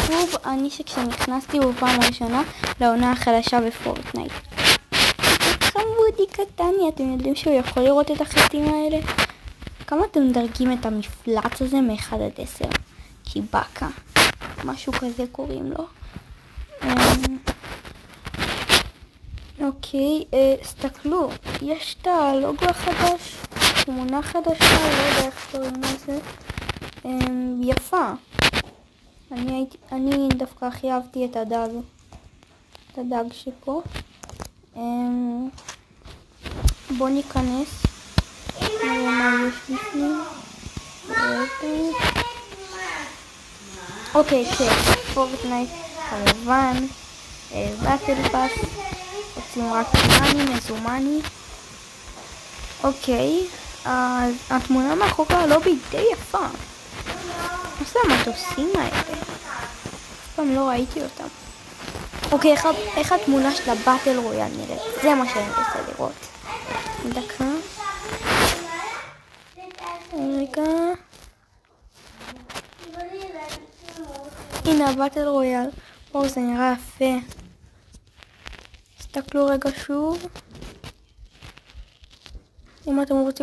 שוב, כשנכנסתי בפעם הראשונה לעונה החדשה בפורטנייט. חמודי קטני, אתם יודעים שהוא יכול לראות את החטים האלה? כמה אתם מדרגים את המפלץ הזה מ-1 עד 10? קיבקה, משהו כזה קוראים לו. אוקיי, סתכלו, יש את הלוגו החדש, תמונה חדשה, לא יודע איך קוראים לזה. יפה. אני דווקא הכי אהבתי את הדג שפה. בוא ניכנס. מה יש בפנים? אוקיי, פורטנייט כמובן. באטל פאס. רוצים רק מזומני. אוקיי, אז התמונה מאחורי הלובי די יפה. מה זה המטוסים האלה? אף פעם לא ראיתי אותם. אוקיי, איך התמונה של הבאטל רויאל נראית? זה מה שאני רוצה לראות. דקה. רגע. הנה הבאטל רויאל. וואו, זה נראה יפה. תסתכלו רגע שוב. אם אתם רוצים